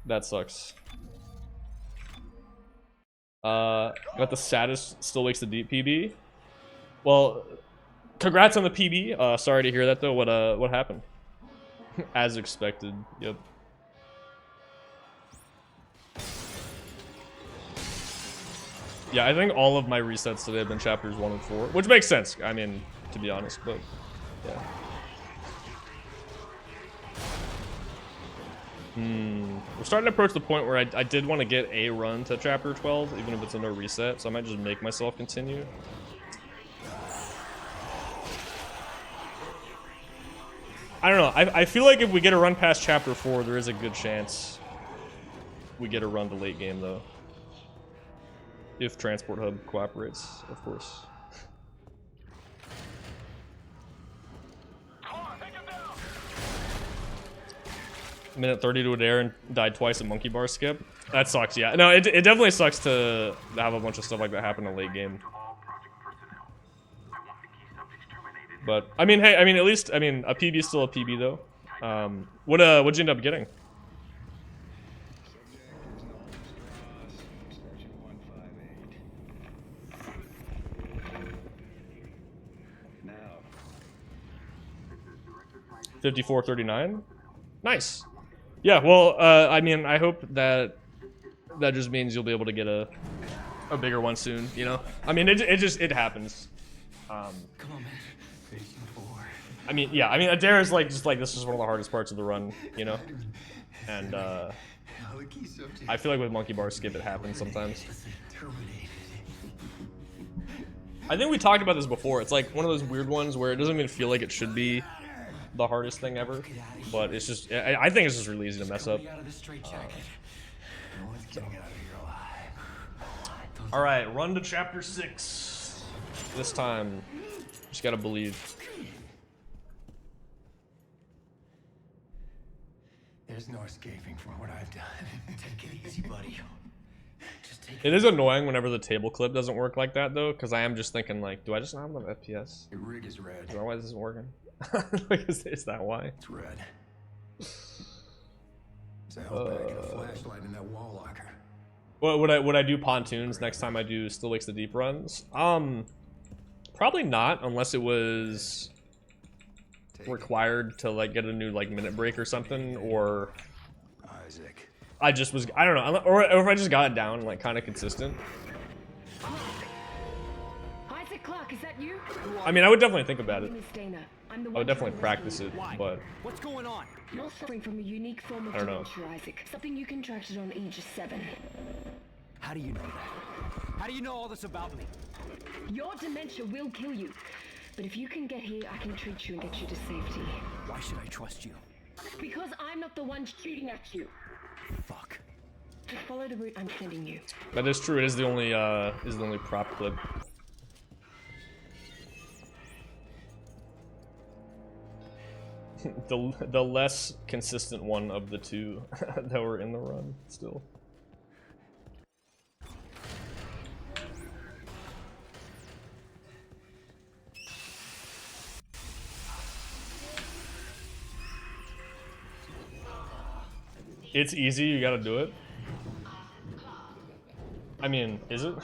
That sucks. Got the saddest Still Wakes the Deep PB. Well, congrats on the PB. Sorry to hear that though. What happened? As expected. Yep. Yeah, I think all of my resets today have been chapters 1 and 4, which makes sense. I mean, to be honest, but yeah. We're starting to approach the point where I did want to get a run to chapter 12, even if it's a no reset, so I might just make myself continue. I don't know, I feel like if we get a run past chapter 4, there is a good chance we get a run to late game, though. If Transport Hub cooperates, of course. Minute 30 to a dare and died twice at monkey bar skip. That sucks, yeah. No, it definitely sucks to have a bunch of stuff like that happen in late game. But, I mean, hey, at least, a PB is still a PB, though. What'd you end up getting? $54.39? Nice. Yeah, well, I hope that just means you'll be able to get a bigger one soon, you know? It happens. Come on, man. Yeah, Adair is this is one of the hardest parts of the run, you know? And, I feel like with monkey bar skip, it happens sometimes. I think we talked about this before. It's like one of those weird ones where it doesn't even feel like it should be the hardest thing ever, but it's just, I think it's just really easy to mess up. Alright, run to chapter 6. This time, just gotta believe. There's no escaping from what I've done. Take it easy, buddy. It is annoying whenever the table clip doesn't work like that, though, because I am just thinking, like, do I just not have enough FPS? Your rig is red. Is that why this isn't working? Like, is that why? It's red. It's a hell bag and a flashlight in that wall locker. Would I do pontoons next time I do Still Wakes the Deep runs? Probably not, unless it was required to like get a new like minute break or something, or Isaac. I don't know, or if I just got it down like kind of consistent. Isaac Clark, is that you? I would definitely think about it. I'm the I would definitely practice it, but what's going on? You're suffering from a unique form of dementia, Isaac. Something you contracted on Aegis 7. How do you know that? How do you know all this about me? Your dementia will kill you. But if you can get here, I can treat you and get you to safety. Why should I trust you? Because I'm not the one shooting at you. Fuck. Just follow the route I'm sending you. That is true. It is the only prop clip. the less consistent one of the two that were in the run still. It's easy, you gotta do it. Is it?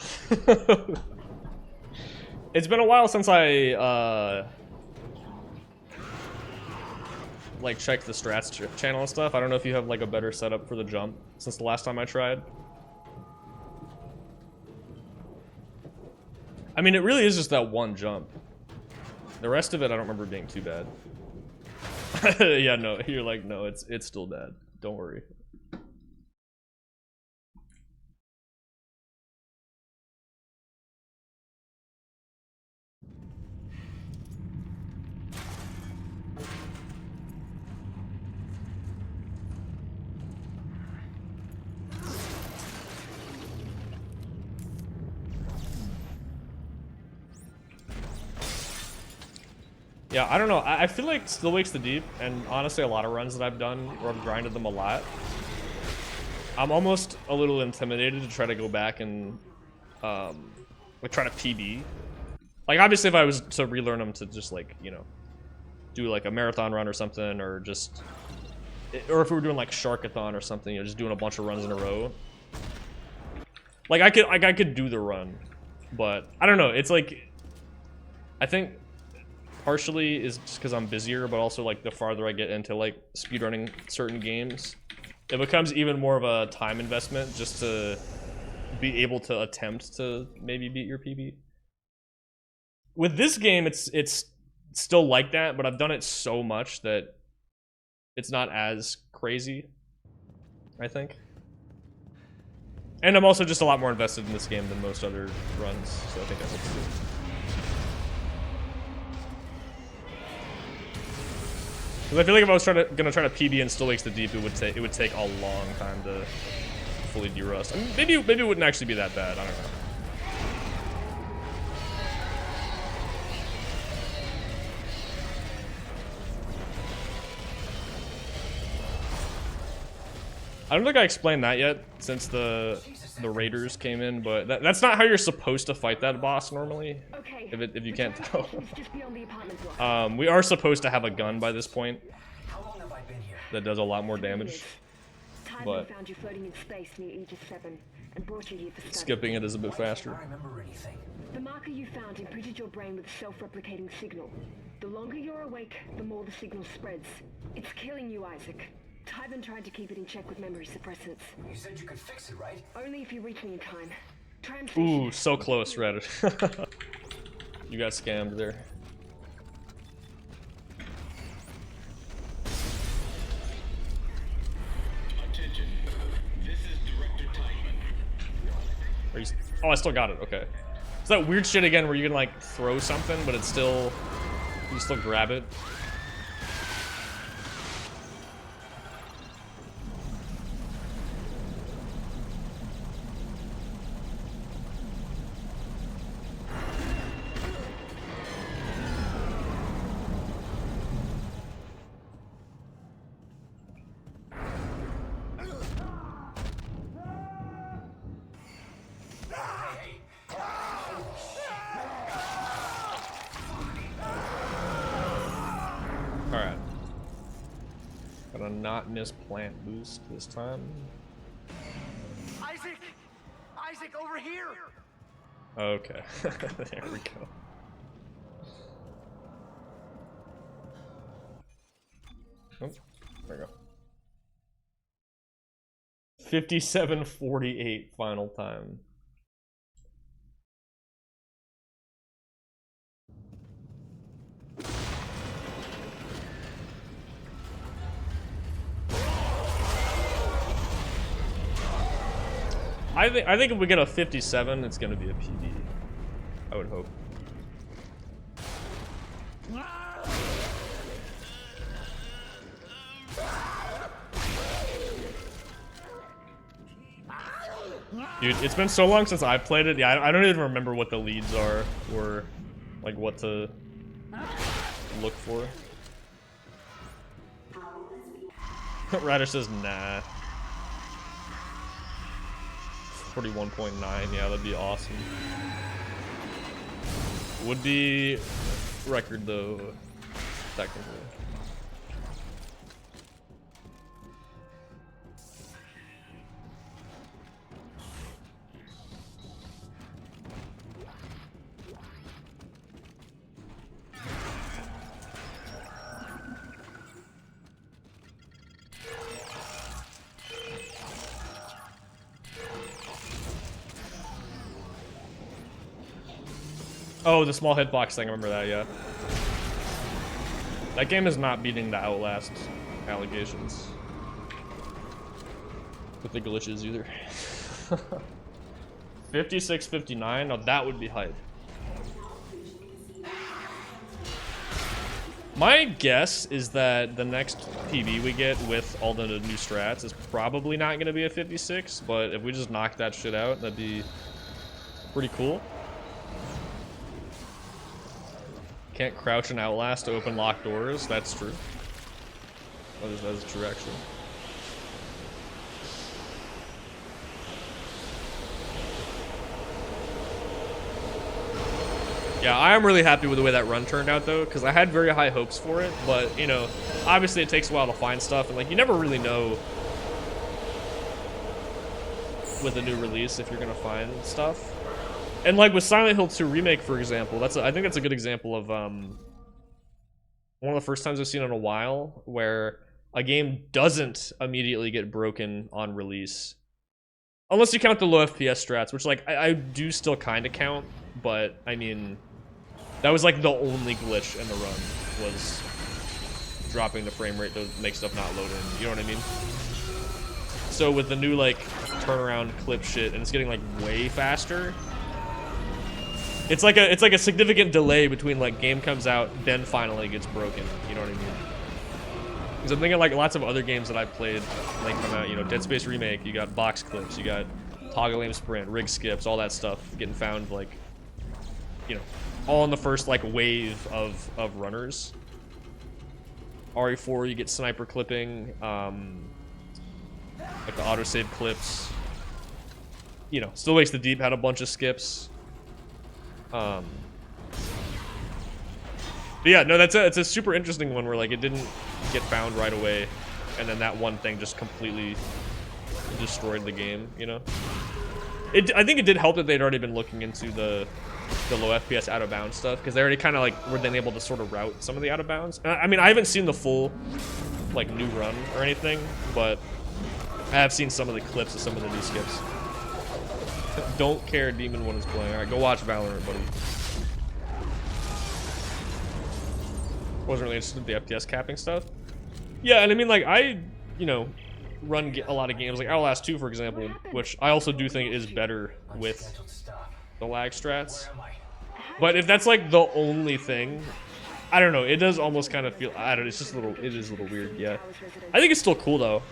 It's been a while since I like checked the strats channel and stuff. I don't know if you have like a better setup for the jump since the last time I tried. It really is just that one jump. The rest of it I don't remember being too bad. Yeah, no, you're like, no, it's still bad. Don't worry. Yeah, I don't know. I feel like Still Wakes the Deep, and honestly a lot of runs that I've done where I've grinded them a lot, I'm almost a little intimidated to try to go back and like try to PB. Like obviously if I was to relearn them to just like, you know, do like a marathon run or something, or just or if we were doing like Sharkathon or something, you know, just doing a bunch of runs in a row. Like I could do the run, but I don't know. It's like, I think partially is just because I'm busier, but also like the farther I get into like speedrunning certain games, it becomes even more of a time investment just to be able to attempt to maybe beat your PB. With this game, it's still like that, but I've done it so much that it's not as crazy, I think. And I'm also just a lot more invested in this game than most other runs, so I think that helps too. Because I feel like if I was gonna try to PB and still wakes the deep, it would take a long time to fully derust. I mean, maybe it wouldn't actually be that bad. I don't know. I don't think I explained that yet since the raiders came in, but that's not how you're supposed to fight that boss normally. Okay. If you can't tell. Just beyond the apartment block. We are supposed to have a gun by this point How long have I been here? that does a lot more damage. Tywin but- found you floating in space near Aegis 7 and brought you here for study. Skipping it is a bit faster. I don't remember anything. The marker you found imprinted your brain with a self-replicating signal. The longer you're awake, the more the signal spreads. It's killing you, Isaac. Tywin tried to keep it in check with memory suppressants. You said you could fix it, right? Only if you reach me in time. Ooh, so close, Reddit. You got scammed there. Attention. This is Director Teichman. Are you, oh, I still got it. Okay. It's that weird shit again where you can like throw something, but it's still, you still grab it. Alright. Gotta not miss plant boost this time. Isaac! Isaac, over here! Okay. There we go. Oh, there we go. 57:48 final time. I think if we get a 57, it's gonna be a PB. I would hope. Dude, it's been so long since I've played it. Yeah, I don't even remember what the leads are or like what to look for. Radish says nah. 41.9, yeah, that'd be awesome. Would be record though, technically. Oh, the small hitbox thing, I remember that, yeah. That game is not beating the Outlast allegations. With the glitches either. 56-59, now that would be hype. My guess is that the next PB we get with all the new strats is probably not going to be a 56, but if we just knock that shit out, that'd be pretty cool. Can't crouch and Outlast to open locked doors. That's true. That is true, actually. Yeah, I am really happy with the way that run turned out though, because I had very high hopes for it, but you know, obviously it takes a while to find stuff, and like you never really know with a new release if you're gonna find stuff. And like with Silent Hill 2 Remake, for example, I think that's a good example of one of the first times I've seen in a while where a game doesn't immediately get broken on release. Unless you count the low FPS strats, which like I do still kind of count, but I mean, that was like the only glitch in the run was dropping the frame rate to make stuff not load in. You know what I mean? So with the new like turnaround clip shit, and it's getting like way faster. It's like a significant delay between like game comes out then finally gets broken. You know what I mean? Because I'm thinking like lots of other games that I've played like come out. You know, Dead Space Remake. You got box clips. You got toggle aim sprint, rig skips, all that stuff getting found like, you know, all in the first like wave of runners. RE4, you get sniper clipping, like the autosave clips. You know, Still Wakes the Deep had a bunch of skips. But yeah, no, it's a super interesting one where like it didn't get found right away, and then that one thing just completely destroyed the game. You know, I think it did help that they'd already been looking into the low FPS out of bounds stuff, because they already kind of like were then able to sort of route some of the out of bounds. I mean, I haven't seen the full like new run or anything, but I have seen some of the clips of some of the new skips. Don't care Demon 1 is playing. Alright, go watch Valorant, buddy. Wasn't really interested in the FPS capping stuff. Yeah, and I mean, like, you know, run a lot of games, like Outlast 2, for example, which I also do think is better with the lag strats. But if that's, like, the only thing, I don't know, it does almost kind of feel, I don't know, it's just a little, it is a little weird, yeah. I think it's still cool, though.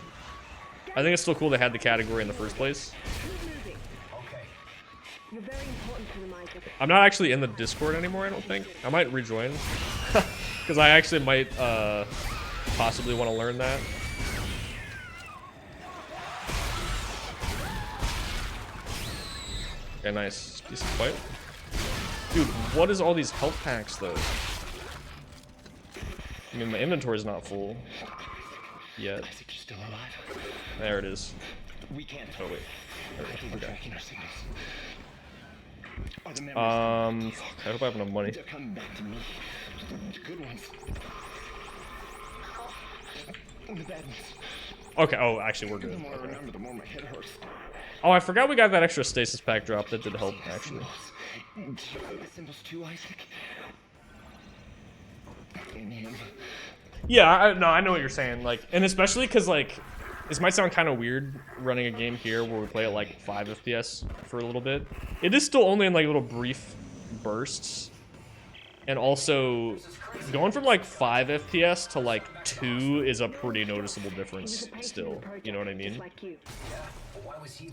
I think it's still cool they had the category in the first place. You're very important to them, Isaac. I'm not actually in the Discord anymore, I don't think. I might rejoin. Because I actually might possibly want to learn that. Okay, nice. Decent fight. Dude, what is all these health packs, though? I mean, my inventory's not full yet. Isaac, you're still alive. There it is. We can't. Oh, wait. We're tracking our signals. Are the memories fuck, I hope I have enough money. they're coming back to me? The good ones. The bad ones. Okay, oh, actually, we're The good. more I remember, the more my head hurts. Oh, I forgot we got that extra stasis pack drop. That did help, actually. The symbols too, Isaac. In him. Yeah, I know what you're saying. Like, and especially because, like, this might sound kind of weird running a game here where we play at like 5 FPS for a little bit. It is still only in like little brief bursts. And also, going from like 5 FPS to like 2 is a pretty noticeable difference still. You know what I mean?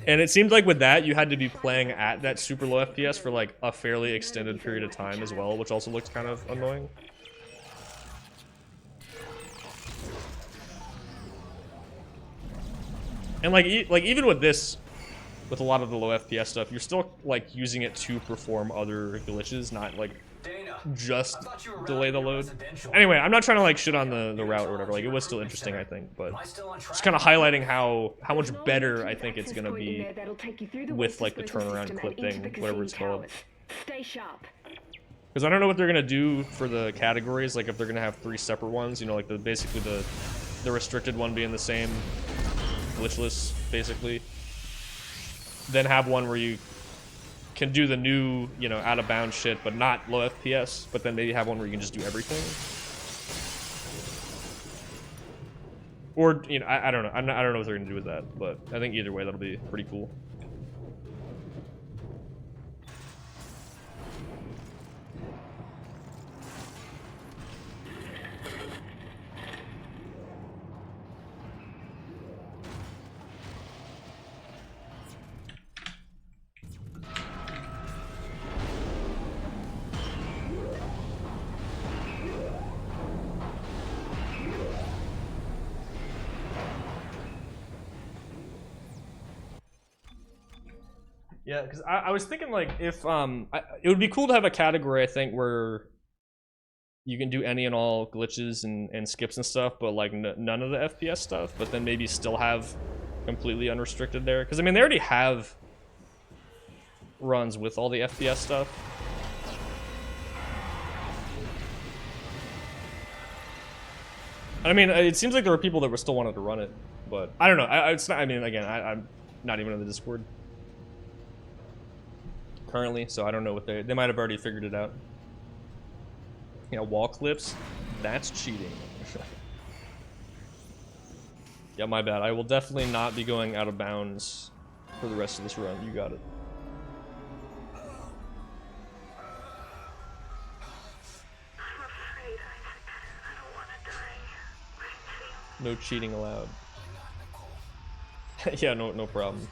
And it seemed like with that, you had to be playing at that super low FPS for like a fairly extended period of time as well, which also looked kind of annoying. And like even with this, with a lot of the low FPS stuff, you're still like using it to perform other glitches, not like just delay the load. Anyway, I'm not trying to like shit on the route or whatever. Like, it was still interesting, I think, but just kind of highlighting how much better I think it's gonna be with like the turnaround clip thing, whatever it's called. Stay sharp. Because I don't know what they're gonna do for the categories. Like if they're gonna have 3 separate ones, you know, like basically the restricted one being the same, glitchless basically. Then have one where you can do the new, you know, out of bounds shit, but not low FPS. But then maybe have one where you can just do everything. Or, you know, I don't know. I don't know what they're gonna do with that, but I think either way that'll be pretty cool. Yeah, because I was thinking like if it would be cool to have a category I think where you can do any and all glitches and skips and stuff, but like none of the FPS stuff. But then maybe still have completely unrestricted there, because I mean they already have runs with all the FPS stuff. I mean, it seems like there were people that were still wanted to run it, but I don't know. It's not. I mean, again, I'm not even in the Discord currently, so I don't know what they might have already figured it out. You know, wall clips, that's cheating. Yeah, my bad. I will definitely not be going out of bounds for the rest of this run. You got it. No cheating allowed. Yeah, no problem.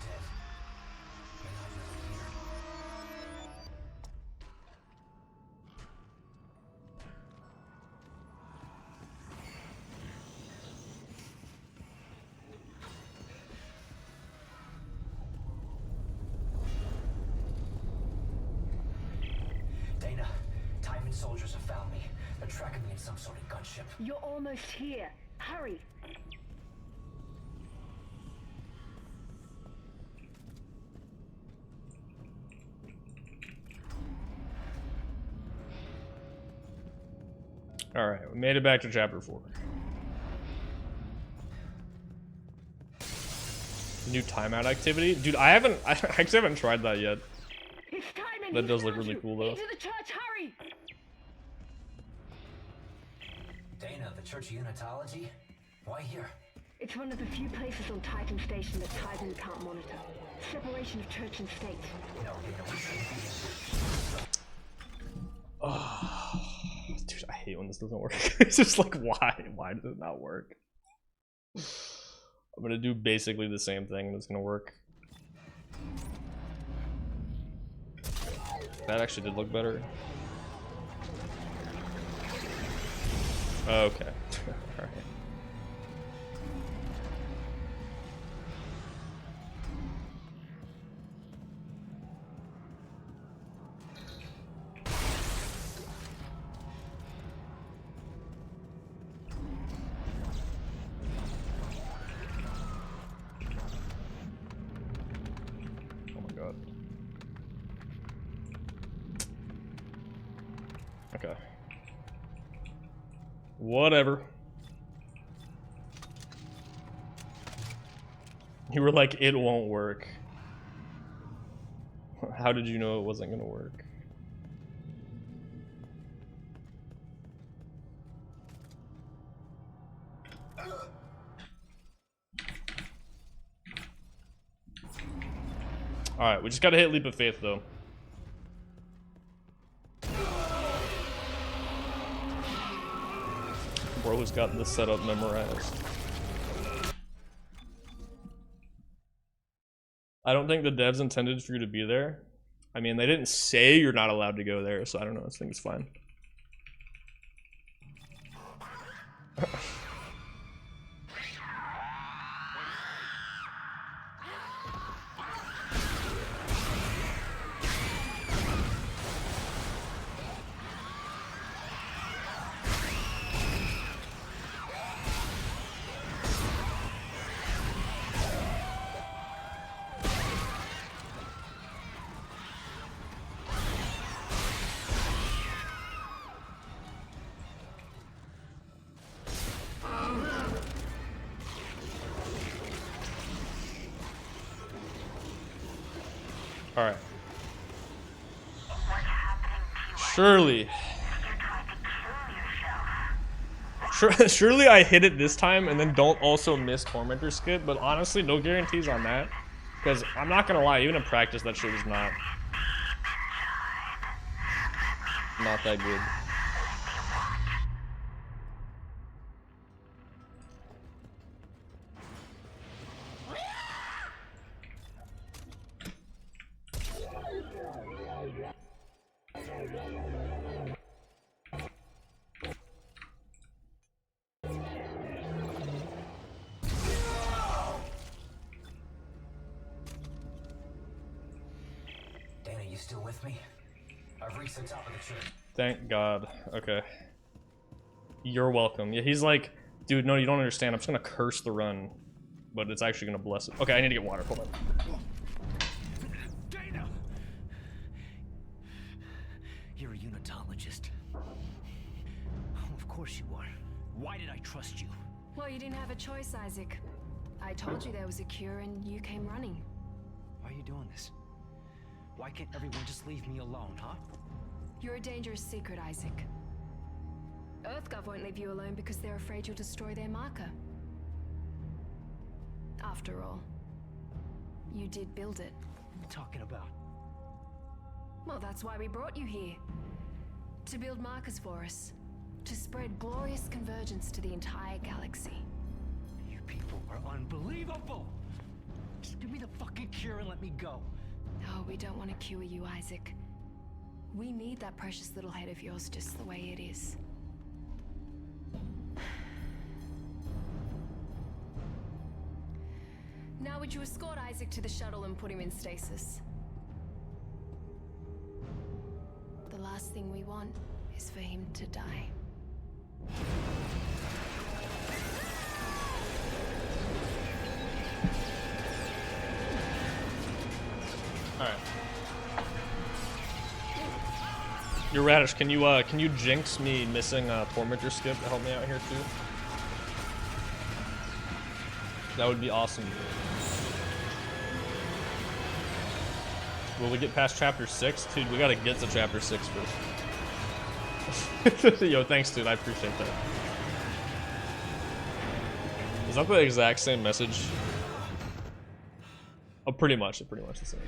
Dana, Timon soldiers have found me. They're tracking me in some sort of gunship. You're almost here. Hurry. All right, we made it back to chapter 4. New timeout activity, dude. I actually haven't tried that yet. It's Timon. That does look really cool though. Into the church, hurry. Dana, the Church of Unitology? Why here? It's one of the few places on Titan Station that Titan can't monitor. Separation of church and state. No, Dana, we shouldn't be here. Oh, dude, I hate when this doesn't work. It's just like, why does it not work? I'm gonna do basically the same thing and it's gonna work. That actually did look better. Okay. Alright. Oh my god. Okay. Whatever. You were like, it won't work. How did you know it wasn't gonna work? Alright, we just gotta hit Leap of Faith though. Bro has got the setup memorized. I don't think the devs intended for you to be there. I mean, they didn't say you're not allowed to go there, so I don't know. I think it's fine. Alright. Surely. Surely I hit it this time and then don't also miss Tormentor skip, but honestly, no guarantees on that. Because I'm not gonna lie, even in practice, that shit was not that good. you still with me? I've reached the top of the tree. Thank God. Okay. You're welcome. Yeah, he's like, dude, no, you don't understand. I'm just gonna curse the run, but it's actually gonna bless it. Okay, I need to get water. Hold on. Dana! You're a unitologist. Oh, of course you are. Why did I trust you? Well, you didn't have a choice, Isaac. I told you there was a cure and you came running. Why are you doing this? Why can't everyone just leave me alone, huh? You're a dangerous secret, Isaac. EarthGov won't leave you alone because they're afraid you'll destroy their marker. After all, you did build it. What are you talking about? Well, that's why we brought you here. To build markers for us. To spread glorious convergence to the entire galaxy. You people are unbelievable! Just give me the fucking cure and let me go. Oh, we don't want to cure you, Isaac. We need that precious little head of yours just the way it is. Now would you escort Isaac to the shuttle and put him in stasis? The last thing we want is for him to die. Alright. Your Radish, can you jinx me missing a Tormentor skip to help me out here too? That would be awesome. Will we get past chapter 6? Dude, we gotta get to chapter 6 first. Yo, thanks dude, I appreciate that. Is that the exact same message? Oh, pretty much the same.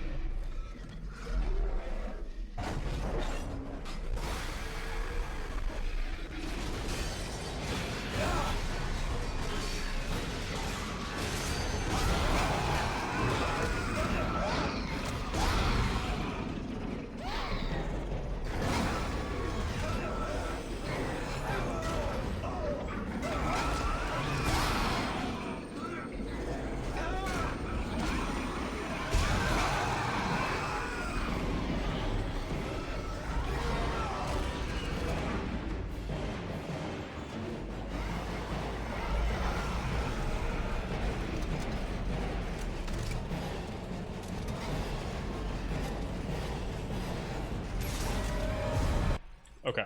Okay.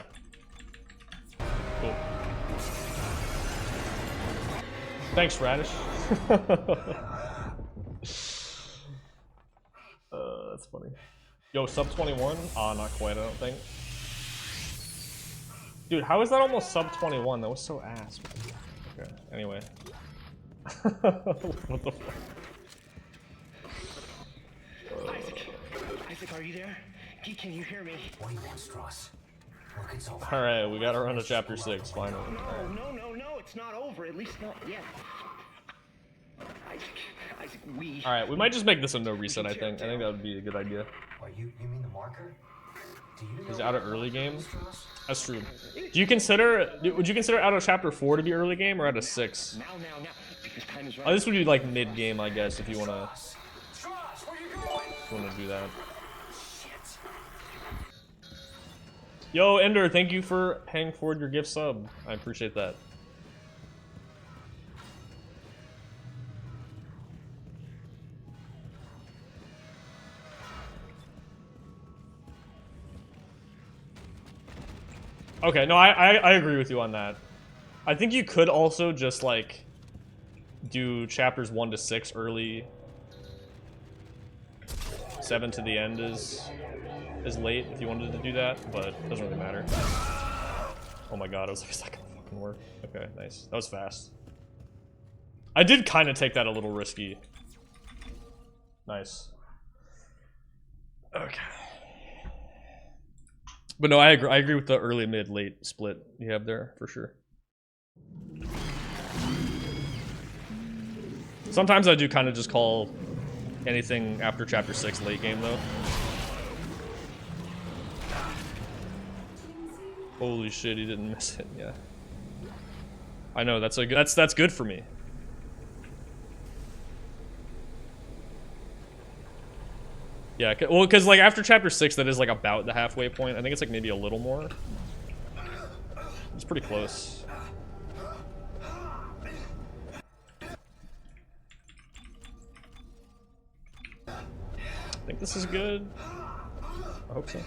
Cool. Thanks, Radish. That's funny. Yo, sub 21? Ah, not quite, I don't think. Dude, how is that almost sub 21? That was so ass. Okay, anyway. What the fuck? Isaac, are you there? Can you hear me? What do you want, Strauss? Look, it's over. Alright, we gotta run to chapter 6, finally. No, it's not over. At least not yet. Isaac, we... Alright, we might just make this a no reset, I think. I think that would be a good idea. What, you mean the marker? Do you know Is it out of early game? Strauss? That's true. Do you consider, would you consider out of chapter 4 to be early game or out of 6? Now, because time is Oh, right. this would be like mid game, I guess, if you wanna Strauss, where you going? do that. Shit. Yo, Ender, thank you for paying forward your gift sub. I appreciate that. Okay, no, I agree with you on that. I think you could also just like do chapters 1 to 6 early. 7 to the end is late if you wanted to do that, but it doesn't really matter. Oh my god, I was like, is that gonna fucking work? Okay, nice. That was fast. I did kind of take that a little risky. Nice. Okay. But no, I agree with the early, mid, late split you have there, for sure. Sometimes I do kind of just call anything after chapter 6 late game, though. Holy shit, he didn't miss it, yeah. I know, that's good for me. Yeah, well, because like after chapter 6, that is like about the halfway point. I think it's like maybe a little more. It's pretty close. I think this is good. I hope so.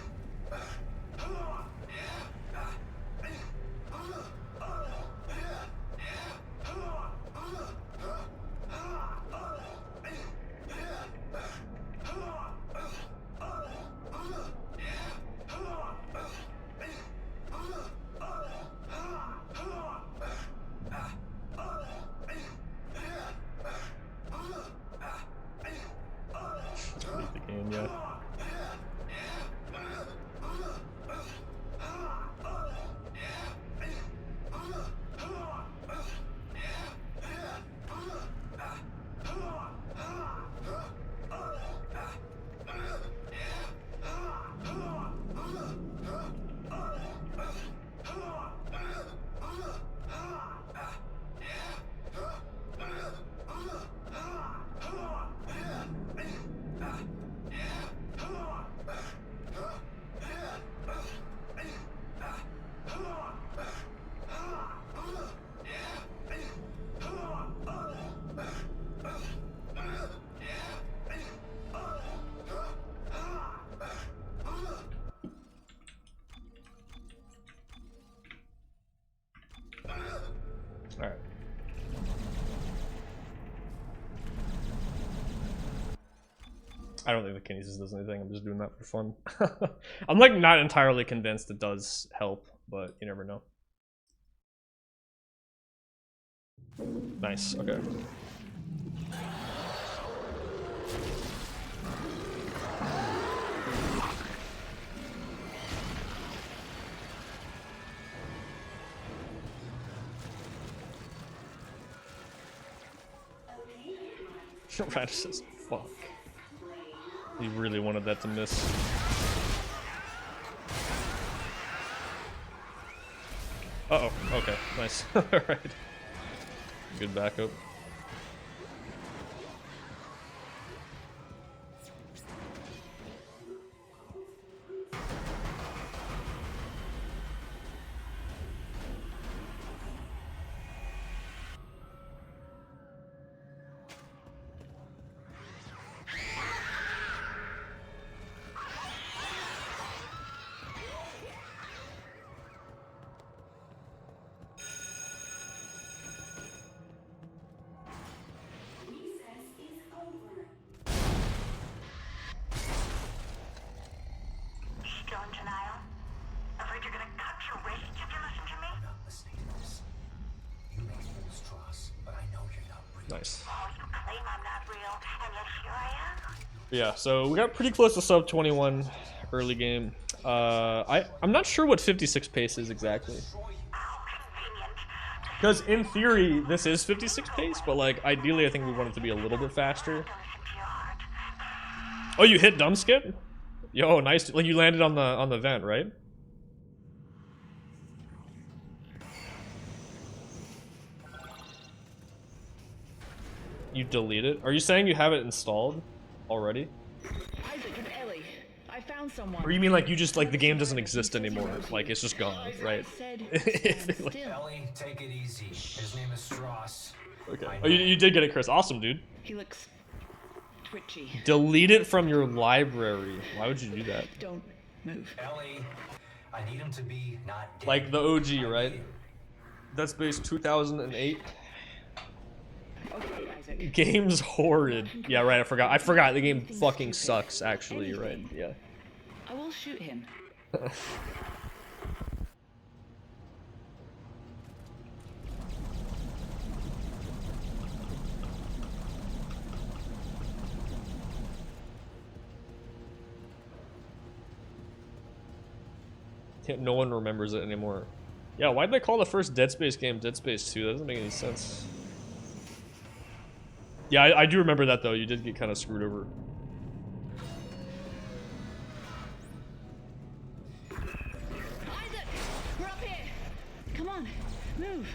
Beat the game, yeah. Alright. I don't think the kinesis does anything. I'm just doing that for fun. I'm like not entirely convinced it does help, but you never know. Nice. Okay. Radish says, fuck. He really wanted that to miss. Uh-oh. Okay. Nice. Alright. Good backup. Nice. Yeah, so we got pretty close to sub 21 early game. I'm not sure what 56 pace is exactly. Because in theory, this is 56 pace, but like ideally I think we want it to be a little bit faster. Oh, you hit dumb skip? Yo, nice. Like you landed on the vent, right? You delete it? Are you saying you have it installed already? Isaac and Ellie, I found someone. Or you mean like you just like the game doesn't exist anymore? Like it's just gone, right? Ellie, take it easy. His name is Strauss. Okay. Oh, you did get it, Chris. Awesome, dude. He looks twitchy. Delete it from your library. Why would you do that? Don't move. Ellie, I need him to be not dead. Like the OG, right? That's based 2008. Okay, Isaac. Game's horrid. Yeah, right. I forgot. The game fucking sucks. Actually, you're right. Yeah. I will shoot him. Yeah, no one remembers it anymore. Yeah, why'd they call the first Dead Space game Dead Space 2? That doesn't make any sense. Yeah, I do remember that though. You did get kind of screwed over. Isaac, we're up here. Come on, move.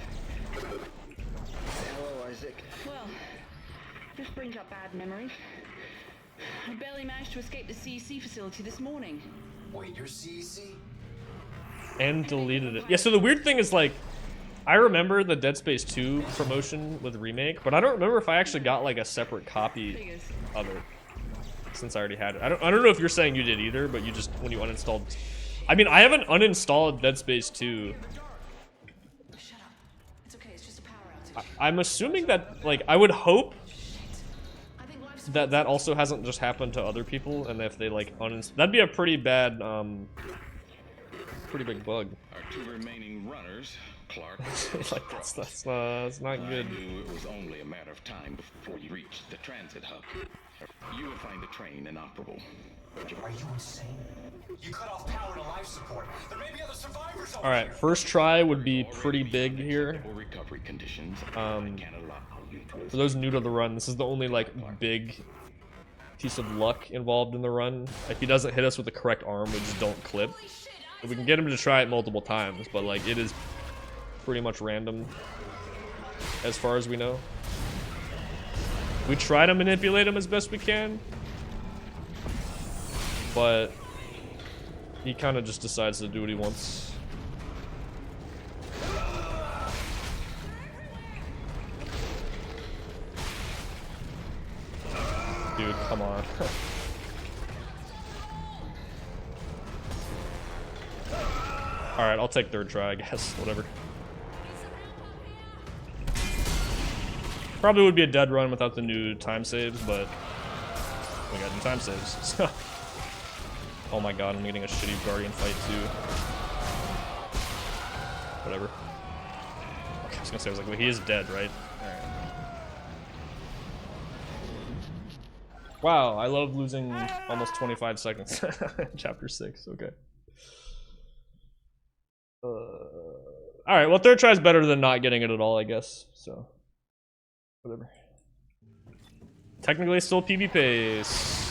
Hello, Isaac. Well, this brings up bad memories. I barely managed to escape the CEC facility this morning. Wait, you're CEC? And deleted it. Yeah, so the weird thing is, like, I remember the Dead Space 2 promotion with Remake, but I don't remember if I actually got, like, a separate copy Figures. of it, since I already had it. I don't know if you're saying you did either, but you just, when you uninstalled... I mean, I haven't uninstalled Dead Space 2. Shut up. It's okay, it's just a power outage. I'm assuming that, like, I would hope I think life's that that also hasn't just happened to other people, and if they, like, uninstall... That'd be a pretty bad, pretty big bug. Our two remaining runners, Clark. Like, that's not I good. knew it was only a matter of time before you reached the transit hub. You would find the train inoperable. Are you insane? You cut off power to life support. There may be other survivors over Alright, first try would be pretty big here. Recovery conditions. I can't allow you to For those new to the run, this is the only, like, big piece of luck involved in the run. If he doesn't hit us with the correct arm, we just don't clip. We can get him to try it multiple times, but, like, it is pretty much random as far as we know. We try to manipulate him as best we can, but he kind of just decides to do what he wants. Dude, come on. Alright, I'll take third try, I guess. Whatever. Probably would be a dead run without the new time saves, but we got new time saves, so. Oh my god, I'm getting a shitty Guardian fight too. Whatever. Okay, I was gonna say, I was like, well, he is dead, right? Alright. Wow, I love losing almost 25 seconds. Chapter 6, okay. Alright, well, third try is better than not getting it at all, I guess, so. Whatever. Technically still PB pace.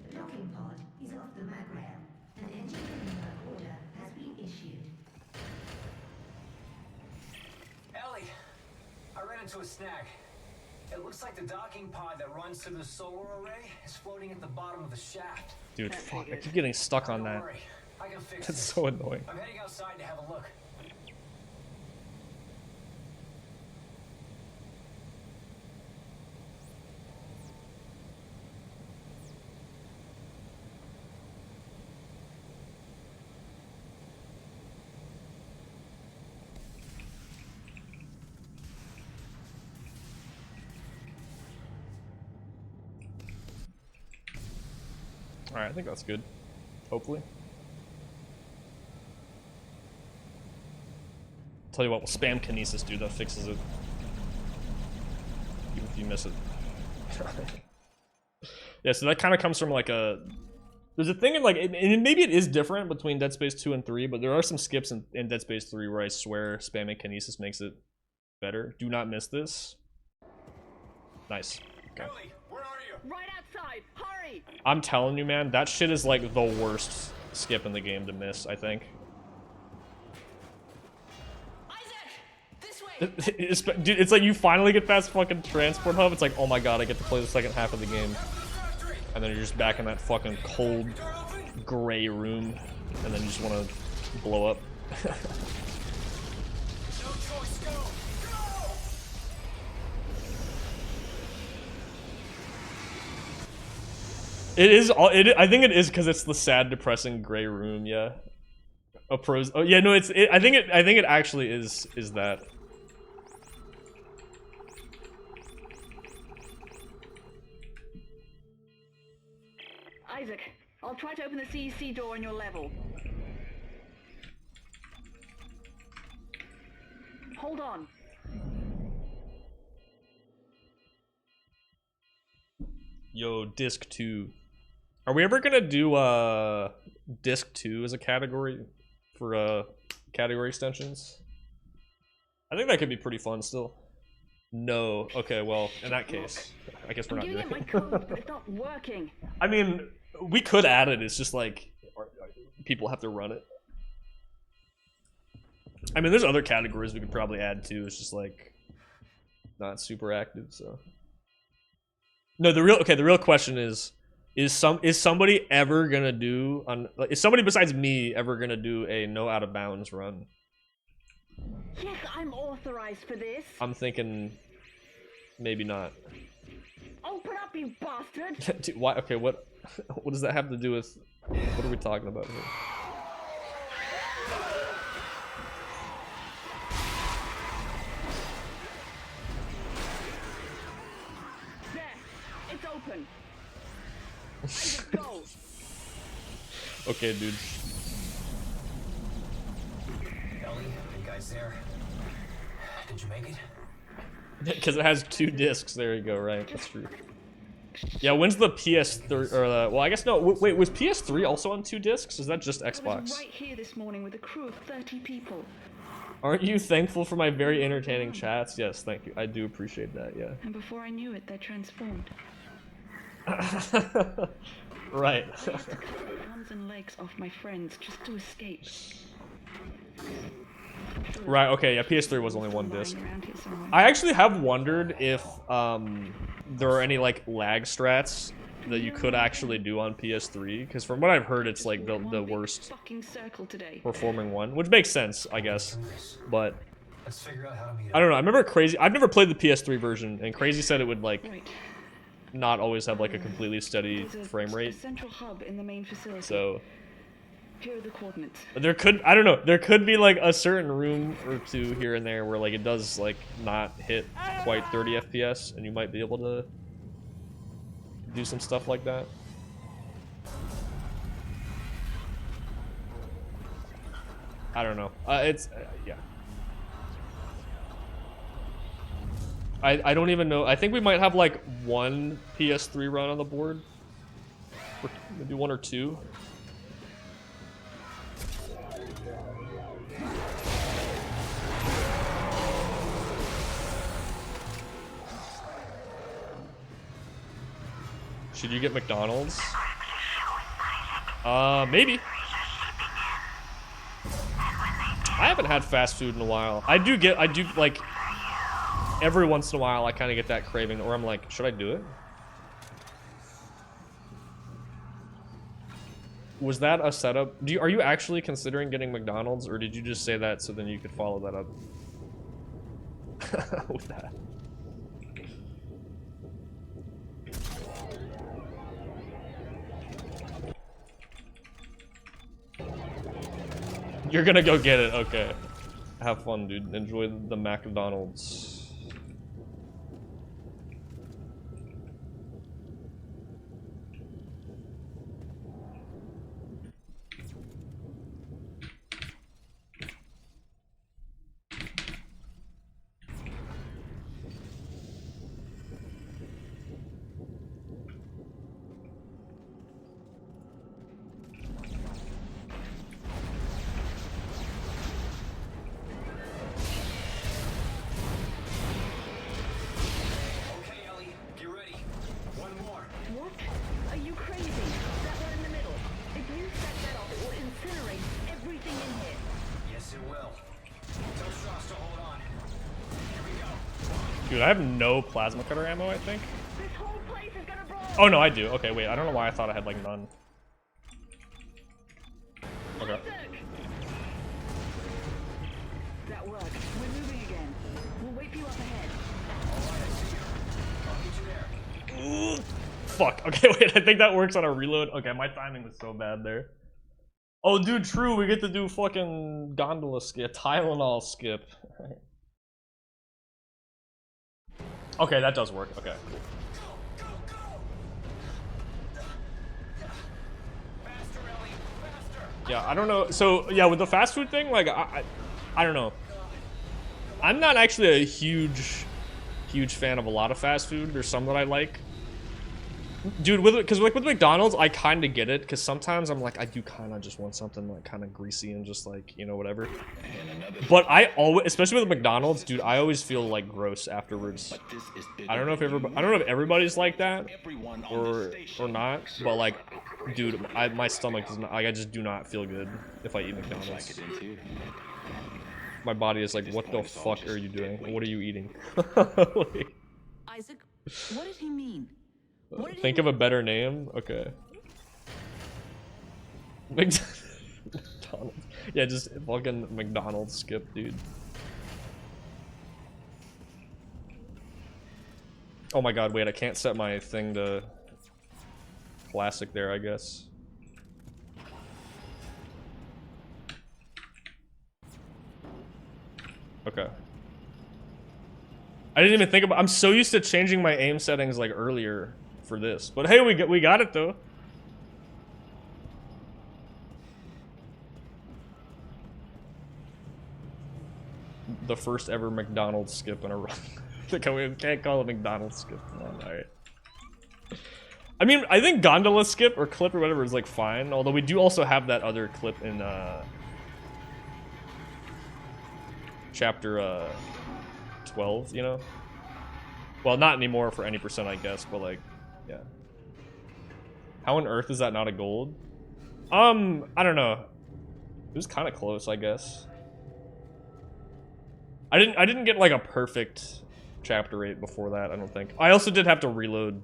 The docking pod is off the mag rail. An engineering work order has been issued. Ellie, I ran into a snag. It looks like the docking pod that runs through the solar array is floating at the bottom of the shaft. Dude, fuck, I keep getting stuck on Don't that. worry, I can fix That's this. so annoying. I'm heading outside to have a look. Alright, I think that's good. Hopefully. Tell you what, we'll spam Kinesis, dude. That fixes it. Even if you miss it. Yeah, so that kind of comes from like a... There's a thing in like... And maybe it is different between Dead Space 2 and 3, but there are some skips in Dead Space 3 where I swear spamming Kinesis makes it better. Do not miss this. Nice. Okay. Ellie, where are you? Right outside! Hurry! I'm telling you, man, that shit is like the worst skip in the game to miss, I think. Isaac! This way! Dude, it's like you finally get past fucking transport hub, it's like, oh my god, I get to play the second half of the game. And then you're just back in that fucking cold, gray room, and then you just want to blow up. No choice, go! Go! It is all. I think it is because it's the sad, depressing gray room. Yeah. A pros. Oh yeah, no. I think it actually is that. Isaac, I'll try to open the CEC door on your level. Hold on. Yo, disc 2. Are we ever gonna do disc 2 as a category for category extensions? I think that could be pretty fun still. No. Okay, well, in that case, I guess we're I'm not giving doing it my code, but it's not working. I mean, we could add it, it's just like people have to run it. I mean, there's other categories we could probably add too. It's just like not super active. So no, the real question is somebody ever gonna do is somebody besides me ever gonna do a no out of bounds run? Yes, I'm authorized for this. I'm thinking maybe not. Open up, you bastard! Dude, why? Okay, what does that have to do with? What are we talking about here? There, it's open. Go. Okay, dude. Ellie, you guys there? Did you make it? Because it has 2 discs. There you go. Right, that's true. Yeah, when's the PS3 or well, I guess no. Wait, was PS3 also on 2 discs? Is that just I was Xbox? right here this morning with a crew of 30 people. Aren't you thankful for my very entertaining chats? Yes, thank you. I do appreciate that. Yeah. And before I knew it, they transformed. Right. I used to cut the arms and legs off my friends just to escape. Right. Okay. Yeah. PS3 was only 1 Lying disc. around here somewhere. I actually have wondered if there are any like lag strats that you could actually do on PS3, because from what I've heard, it's like the One big worst fucking circle today. performing one, which makes sense, I guess. But Let's figure out how to meet I don't know. I remember Crazy. I've never played the PS3 version, and Crazy said it would like Right. not always have like a completely steady There's frame a rate. central hub in the main facility. So Here are the coordinates. there could, I don't know, there could be like a certain room or two here and there where like it does like not hit quite 30 FPS, and you might be able to do some stuff like that. I don't know. It's yeah. I don't even know. I think we might have like 1 PS3 run on the board, or maybe 1 or 2. Should you get McDonald's? Maybe. I haven't had fast food in a while. I do like, every once in a while I kind of get that craving, or I'm like, should I do it? Was that a setup? Are you actually considering getting McDonald's, or did you just say that so then you could follow that up with that? You're gonna go get it, okay. Have fun, dude. Enjoy the McDonald's. Okay, Ellie, get ready. One more. What? Are you crazy? That one in the middle. If you set that off, it will incinerate everything in here. Yes, it will. Tell Strauss to hold on. Here we go. Dude, I have no plasma cutter ammo, I think. This whole place is gonna blow. Oh no, I do. Okay, wait, I don't know why I thought I had like none. Okay. That worked. We're moving again. We'll wait for you up ahead. Fuck. Okay, wait, I think that works on a reload. Okay, my timing was so bad there. Oh, dude, true, we get to do fucking Gondola skip, Tylenol skip. Okay, that does work. Okay, cool. Faster, Ellie, faster. Yeah, I don't know. So, yeah, with the fast food thing, like, I don't know. I'm not actually a huge fan of a lot of fast food. There's some that I like. Dude, because like with McDonald's, I kind of get it, because sometimes I'm like, I do kind of just want something like kind of greasy and just like, you know, whatever. But I always, especially with McDonald's, dude, I always feel like gross afterwards. I don't know if everybody's like that or not, but like, dude, my stomach does not, like, I just do not feel good if I eat McDonald's. My body is like, what the fuck are you doing? What are you eating? Like, Isaac, what did he mean? What did think he of a mean? better name? Okay. McDonald's. Yeah, just fucking McDonald's skip, dude. Oh my god, wait, I can't set my thing to classic there, I guess. Okay. I didn't even think about. I'm so used to changing my aim settings like earlier for this, but hey, we got it though. The first ever McDonald's skip in a run. We can't call it McDonald's skip. Come on, all right. I mean, I think Gondola skip or clip or whatever is like fine. Although we do also have that other clip in chapter 12, you know? Well, not anymore for any percent, I guess, but like, yeah. How on earth is that not a gold? I don't know. It was kind of close, I guess. I didn't get like a perfect chapter 8 before that, I don't think. I also did have to reload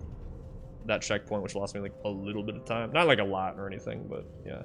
that checkpoint, which lost me like a little bit of time. Not like a lot or anything, but yeah.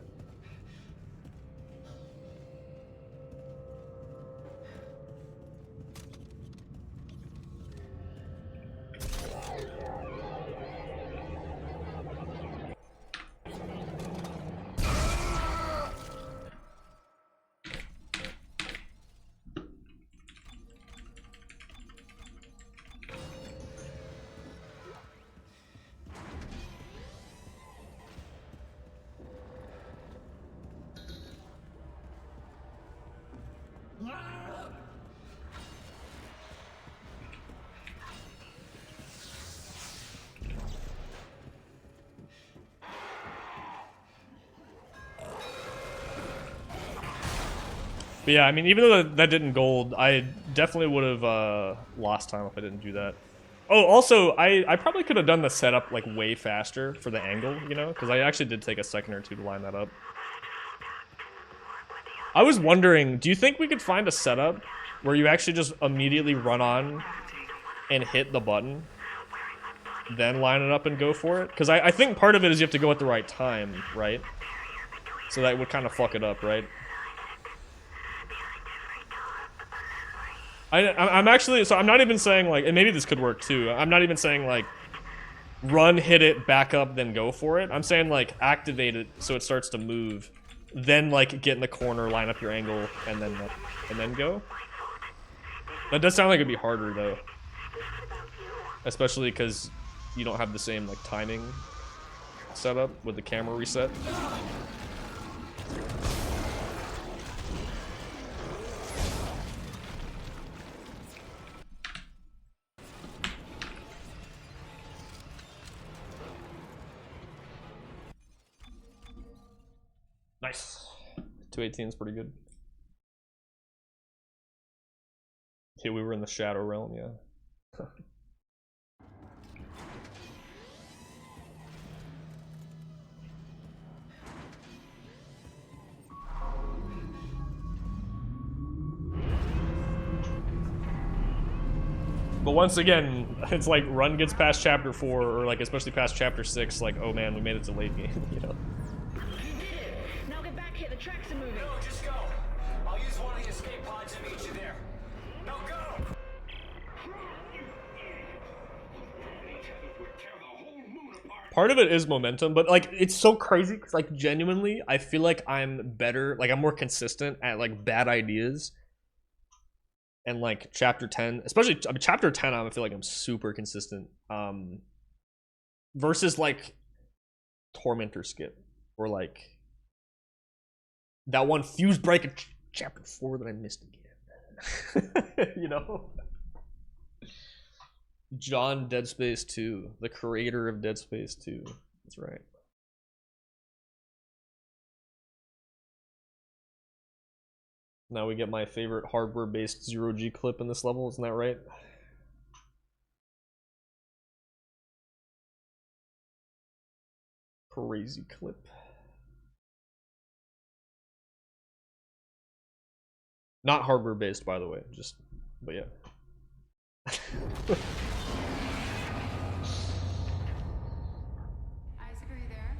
But yeah, I mean, even though that didn't gold, I definitely would have lost time if I didn't do that. Oh, also, I probably could have done the setup like way faster for the angle, you know? Because I actually did take a second or two to line that up. I was wondering, do you think we could find a setup where you actually just immediately run on and hit the button, then line it up and go for it? Because I think part of it is you have to go at the right time, right? So that would kind of fuck it up, right? I'm actually, so I'm not even saying like, and maybe this could work too. I'm not even saying like, run, hit it, back up, then go for it. I'm saying like, activate it so it starts to move, then like get in the corner, line up your angle, and then go. That does sound like it'd be harder though, especially because you don't have the same like timing setup with the camera reset. Nice. 218 is pretty good. Yeah, we were in the Shadow Realm, yeah. But once again, it's like run gets past chapter 4, or like especially past chapter 6, like, oh man, we made it to late game, you know? Now get back here, the tracks are moving. No, just go. I'll use one of the escape pods to meet you there. Now go! Part of it is momentum, but like it's so crazy because like genuinely, I feel like I'm better, like I'm more consistent at like bad ideas. And like chapter 10, especially I mean, chapter 10, I feel like I'm super consistent. Versus like Tormentor skip or like that one fuse break in chapter 4 that I missed again. You know? John Dead Space 2, the creator of Dead Space 2. That's right. Now we get my favorite hardware-based zero-G clip in this level, isn't that right? Crazy clip. Not hardware based, by the way. Just, but yeah. Isaac, are you there?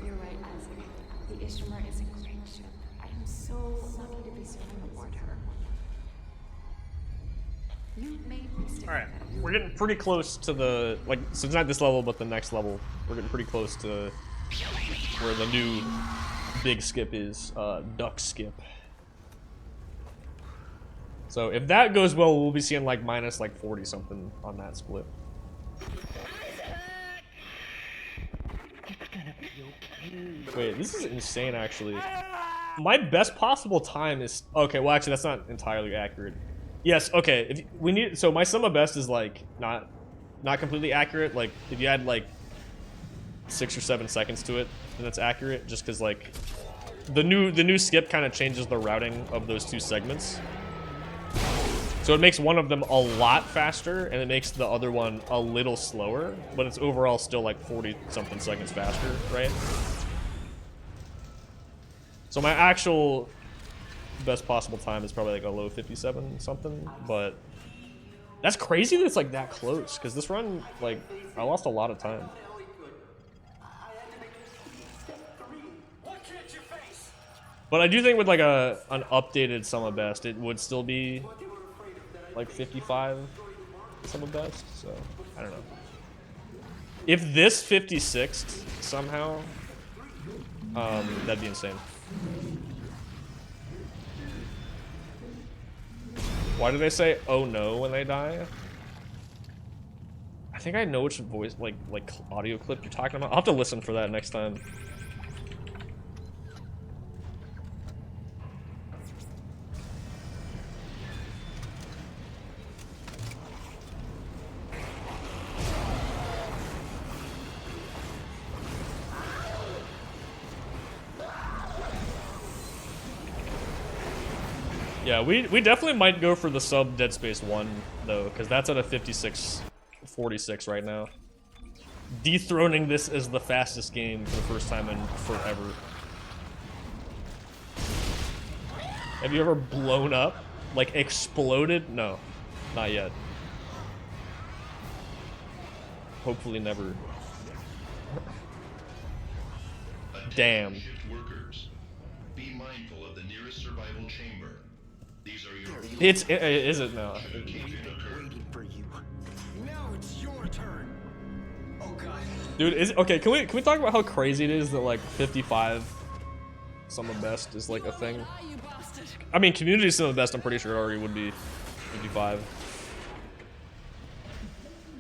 You're right, Isaac. The Ishimar is a great ship. I am so lucky to be serving aboard her. You've made me stick. All right, we're getting pretty close to the so it's not this level, but the next level. We're getting pretty close to where the new big skip is, duck skip. So if that goes well, we'll be seeing like minus like 40 something on that split. Wait, this is insane actually. My best possible time is okay. Well, actually, that's not entirely accurate. Yes, okay. If we need, so my sum of best is like not completely accurate. Like if you add like 6 or 7 seconds to it, then it's accurate. Just because like the new skip kind of changes the routing of those 2 segments. So it makes one of them a lot faster, and it makes the other one a little slower, but it's overall still like 40 something seconds faster, right? So my actual best possible time is probably like a low 57 something, but that's crazy that it's like that close, because this run, like, I lost a lot of time. But I do think with like an updated sum of best, it would still be like 55 sum of best, so I don't know. If this 56th somehow, that'd be insane. Why do they say "oh no" when they die? I think I know which voice, like audio clip you're talking about. I'll have to listen for that next time. Yeah, we definitely might go for the sub Dead Space 1 though, because that's at a 56:46 right now. Dethroning this as the fastest game for the first time in forever. Have you ever blown up? Like exploded? No, not yet. Hopefully never. Damn. Be mindful of the nearest survival chamber. These are your Is it now? Waiting for you. Now it's your turn. Oh god. Dude, okay, can we talk about how crazy it is that like 55 sum of best is like a thing? I mean, community sum of best, I'm pretty sure it already would be 55.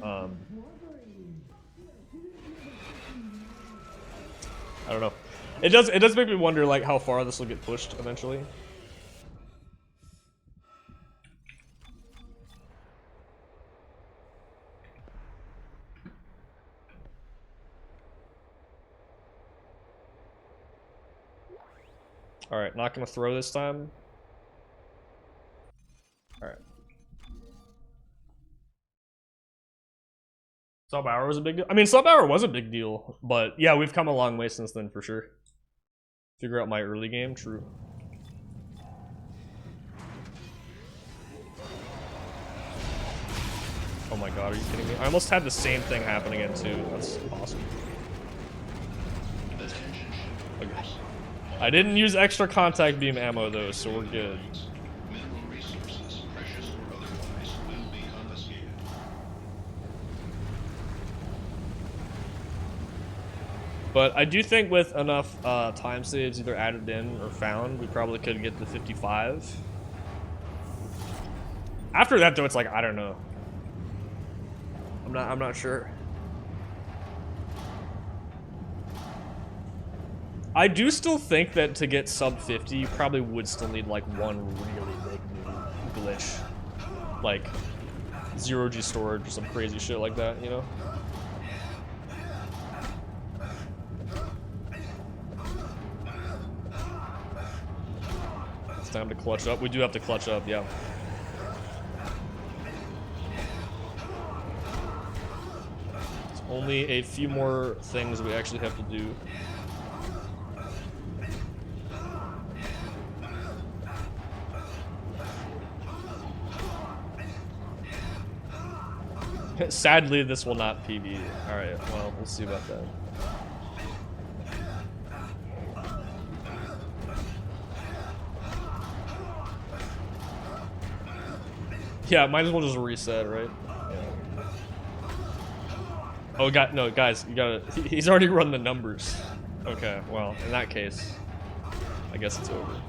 I don't know. It does make me wonder like how far this will get pushed eventually. Alright, not gonna throw this time. Alright. Sub hour was a big deal. I mean, sub hour was a big deal, but yeah, we've come a long way since then for sure. Figure out my early game, true. Oh my god, are you kidding me? I almost had the same thing happen again too. That's awesome. Okay. I didn't use extra contact beam ammo though, so we're good. mineral resources, precious or otherwise, will be confiscated. But I do think with enough time saves either added in or found, we probably could get to 55. After that though, it's like, I don't know. I'm not sure. I do still think that to get sub 50, you probably would still need like one really big new glitch. Like 0G storage or some crazy shit like that, you know? It's time to clutch up. We do have to clutch up, yeah. It's only a few more things we actually have to do. Sadly, this will not PB. Alright, well, we'll see about that. Yeah, might as well just reset, right? Yeah. Oh, God, no, guys, you gotta... He's already run the numbers. Okay, well, in that case, I guess it's over.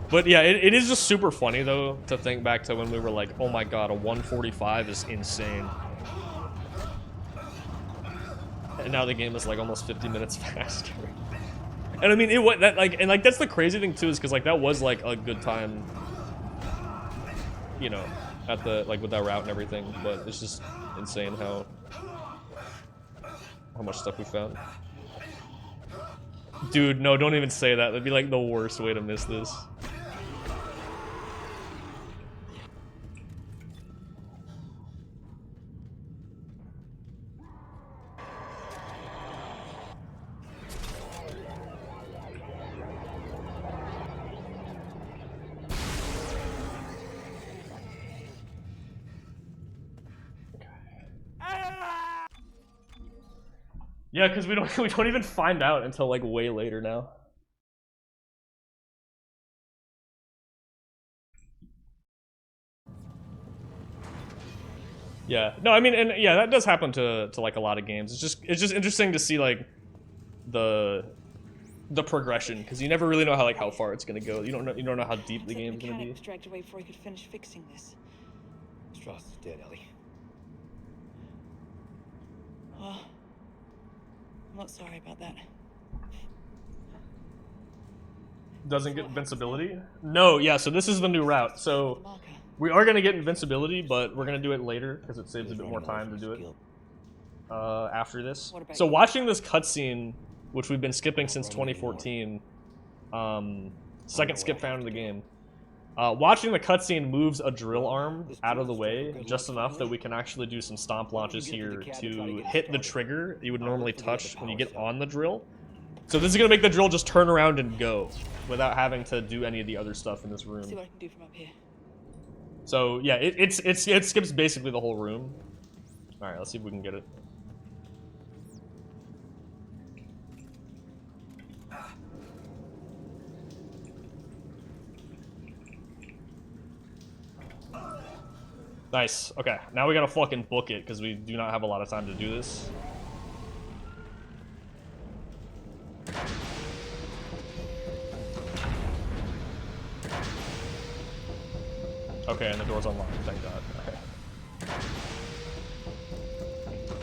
But yeah, it is just super funny, though, to think back to when we were like, oh my god, a 145 is insane. And now the game is like almost 50 minutes faster. And I mean, it was that like, and like that's the crazy thing too, is because like that was like a good time, you know, at the like with that route and everything. But it's just insane how much stuff we found. Dude, no, don't even say that. That'd be like the worst way to miss this. Yeah, because we don't even find out until like way later now. Yeah, no, I mean, and yeah, that does happen to like a lot of games. It's just interesting to see like the progression, because you never really know how far it's gonna go. You don't know how deep the game's gonna be. Extract away before he could finish fixing this. Strauss is dead, Ellie. Oh, I'm not sorry about that. Doesn't get invincibility? No, yeah, so this is the new route. So we are gonna get invincibility, but we're gonna do it later because it saves a bit more time to do it after this. So watching this cutscene, which we've been skipping since 2014, second skip found in the game. Watching the cutscene moves a drill arm out of the way just enough that we can actually do some stomp launches here to hit the trigger you would normally touch when you get on the drill. So this is gonna make the drill just turn around and go without having to do any of the other stuff in this room. See what I can do from up here. So yeah, it skips basically the whole room. All right, let's see if we can get it. Nice. Okay, now we gotta fucking book it because we do not have a lot of time to do this. Okay, and the door's unlocked, thank god. Okay.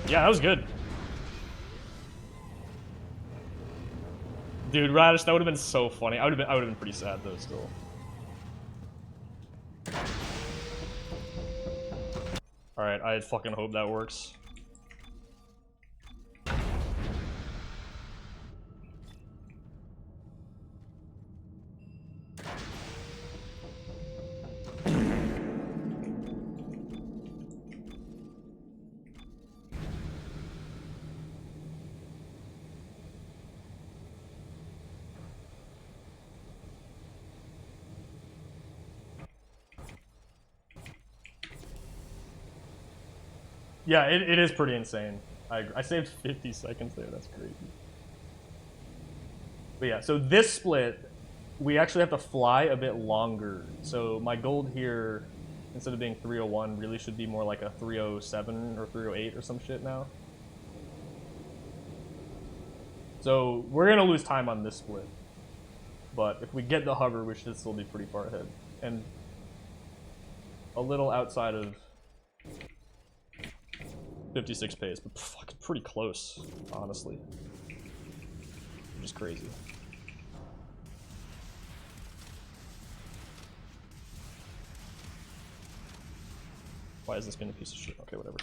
Yeah, that was good. Dude, Radish, that would have been so funny. I would have been pretty sad though still. Alright, I fucking hope that works. Yeah, it is pretty insane. I saved 50 seconds there, that's crazy. But yeah, so this split, we actually have to fly a bit longer. So my gold here, instead of being 301, really should be more like a 307 or 308 or some shit now. So we're gonna lose time on this split. But if we get the hover, we should still be pretty far ahead. And a little outside of 56 pace, but fucking pretty close, honestly. Which is crazy. Why is this being a piece of shit? Okay, whatever.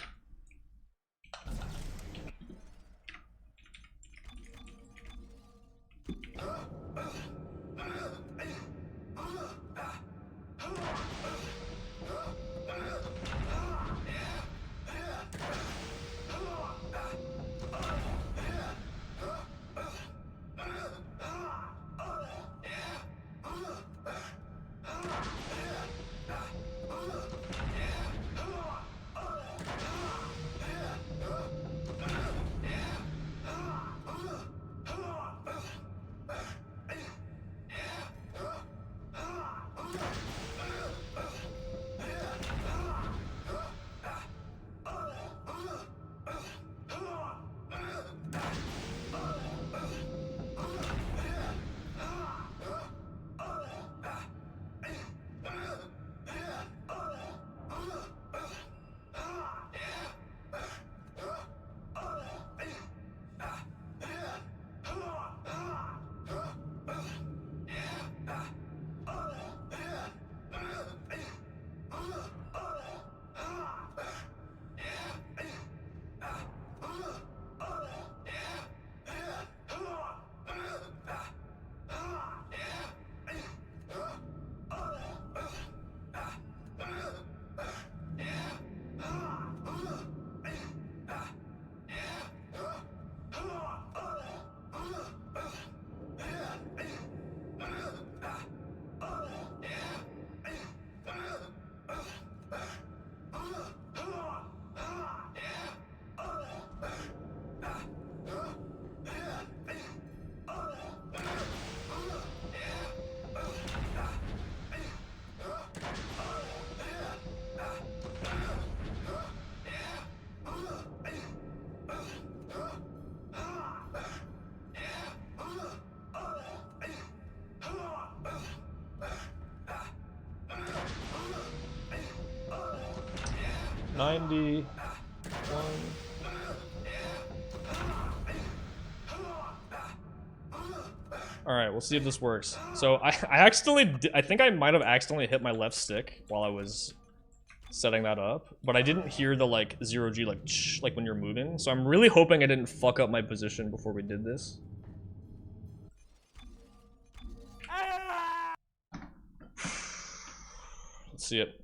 91. All right, we'll see if this works. So I I think I might have accidentally hit my left stick while I was setting that up, but I didn't hear the like 0G like when you're moving. So I'm really hoping I didn't fuck up my position before we did this. Let's see it.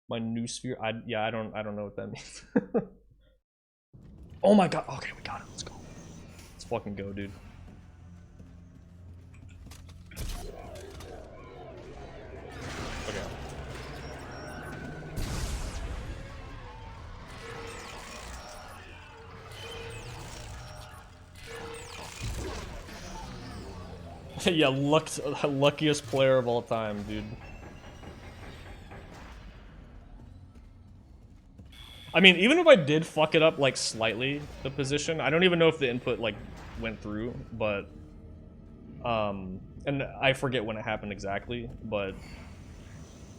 My new sphere. I don't know what that means. Oh my god. Okay, we got it. Let's go. Let's fucking go, dude. Okay. Yeah, luckiest player of all time, dude. I mean, even if I did fuck it up like slightly, the position, I don't even know if the input like went through, but and I forget when it happened exactly, but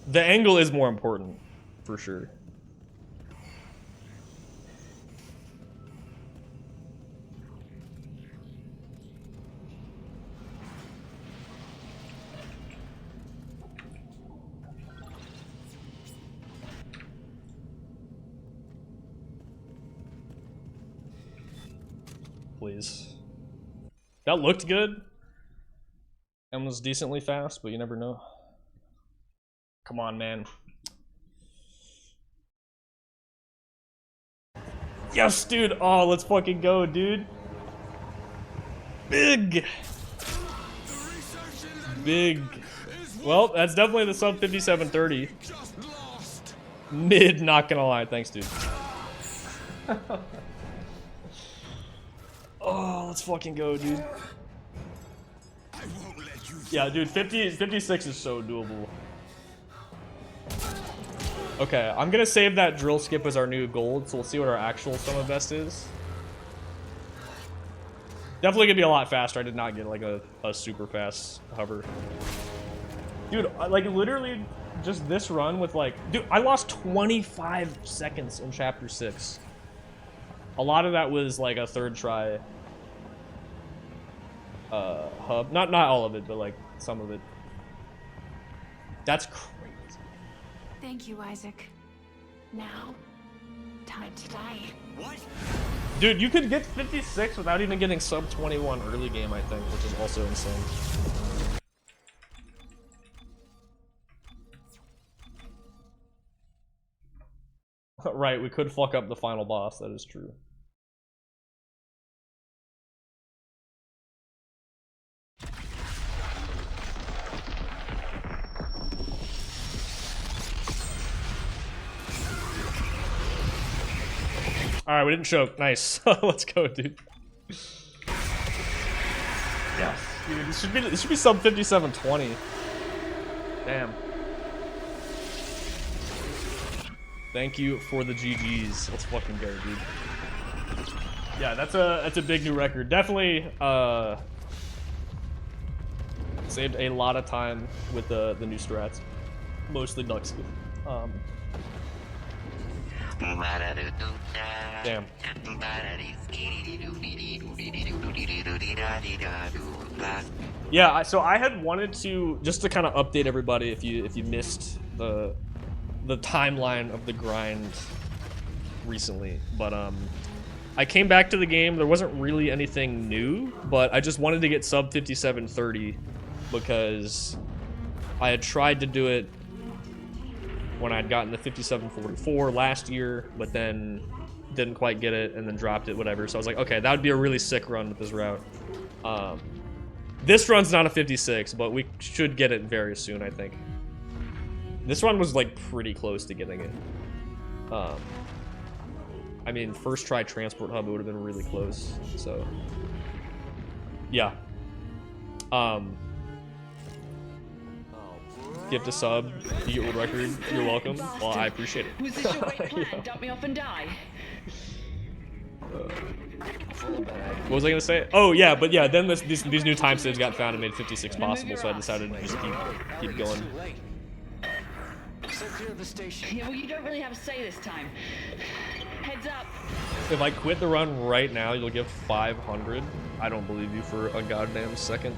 the angle is more important for sure. Please. That looked good and was decently fast, but you never know. Come on, man. Yes, dude. Oh, let's fucking go, dude. Big. Big. Well, that's definitely the sub 5730. Mid, not gonna lie. Thanks, dude. Oh, let's fucking go, dude. Yeah, dude, 56 is so doable. Okay, I'm gonna save that drill skip as our new gold, so we'll see what our actual sum of best is. Definitely gonna be a lot faster. I did not get like a super fast hover. Dude, like literally just this run with like, dude, I lost 25 seconds in chapter 6. A lot of that was like a third try hub. Not all of it, but like some of it. That's crazy. Thank you, Isaac. Now, time to die. What? Dude, you could get 56 without even getting sub 21 early game, I think, which is also insane. Right, we could fuck up the final boss, that is true. Alright, we didn't choke. Nice. Let's go, dude. Yeah. Dude, this should be sub 5720. Damn. Thank you for the GGs. Let's fucking go, dude. Yeah, that's a big new record. Definitely saved a lot of time with the new strats. Mostly duck skill. Damn. Yeah, so I had wanted to just to kind of update everybody if you missed the timeline of the grind recently, but I came back to the game. There wasn't really anything new, but I just wanted to get sub 5730 because I had tried to do it when I'd gotten the 5744 last year, but then didn't quite get it and then dropped it, whatever. So I was like, okay, that would be a really sick run with this route. This run's not a 56, but we should get it very soon, I think. This run was like pretty close to getting it. I mean, first try transport hub, it would have been really close. So, yeah. Gift a sub, you get world record. You're welcome. Well, I appreciate it. Was this your great plan? Yeah. Dump me off and die? What was I gonna say? Oh yeah, but yeah, then these new time saves got found and made 56 possible, so I decided to just keep going. So clear of the station. Yeah, well, you don't really have a say this time. Heads up. If I quit the run right now, you'll get 500. I don't believe you for a goddamn second.